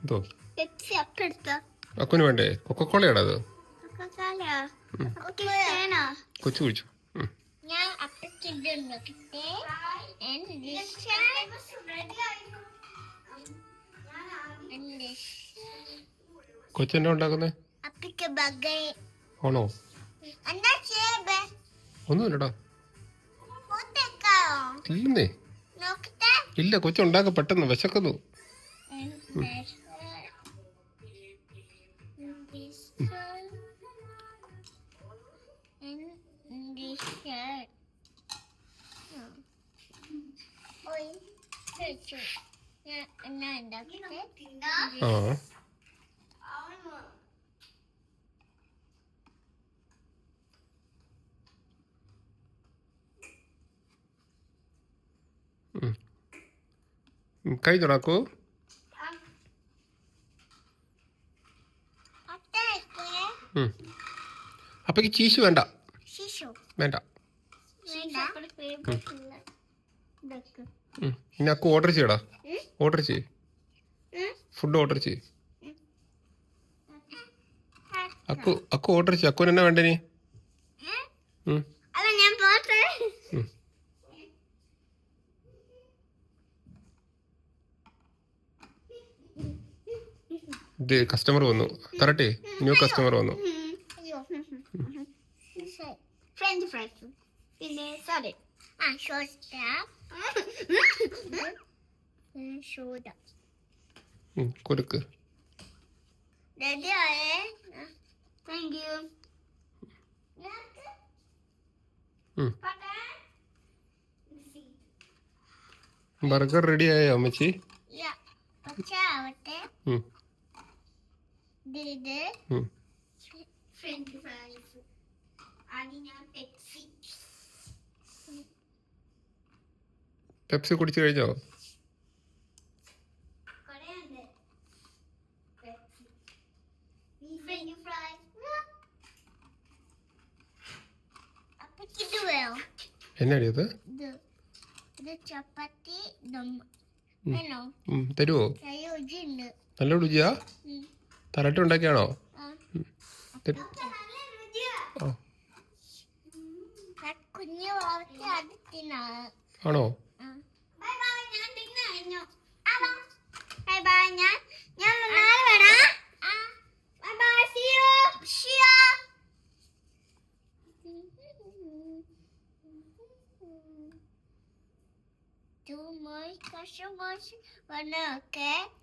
എന്തോ പെപ്സി അപ്പെടുത്തോ അക്കുന് വേണ്ടേ കൊക്കക്കോളയാണോ അത് കൊച്ചു കുടിച്ചു ഞാൻ അപ്പച്ചിടുന്നു കൊച്ചെന്നാ ഉണ്ടാക്കുന്നേ അപ്പക്ക് ബഗൈ ആണോ എന്താ ചെയ്യേ ഒന്നുമില്ലടാ ഫോട്ടോക്കായോ ഇല്ലെന്നേ നോക്കട്ടെ ഇല്ല കൊച്ചുണ്ടാക്ക പെട്ടെന്ന് വിശക്കുന്നു ആ കൈ തുടക്കൂ അപ്പക്ക് ചീസ് വേണ്ട വേണ്ട ഇനി അക്കു ഓർഡർ ചെയ്യടാ ഓർഡർ ചെയ്യ് ഫുഡ് ഓർഡർ ചെയ്യ് അക്കു ഓർഡർ ചെയ്യ അക്കുന് എന്നാ വേണ്ടേ നീ ഇത് കസ്റ്റമർ വന്നു തരട്ടെ ന്യൂ കസ്റ്റമർ വന്നു ഫ്രഞ്ച് ഫ്രൈസ് പിന്നെ സാലഡ് കൊടുക്ക് താങ്ക് യു ബർഗർ റെഡി ആയോ അമ്മച്ചി ഫ്രഞ്ച് ഫ്രൈസ് പെപ്സി കുടിച്ചു കഴിഞ്ഞോ എന്നാടി അത് ചപ്പാത്തി തരുവോ നല്ല രുചിയാ തരട്ട് ഉണ്ടാക്കിയാണോ ആണോ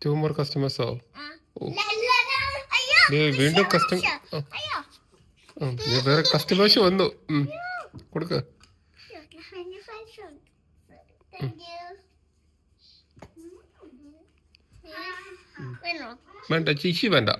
Two more customers ഓ വീണ്ടും വേറെ കസ്റ്റമേഴ്സ് വന്നു കൊടുക്ക വേണ്ട ചീച്ചി വേണ്ട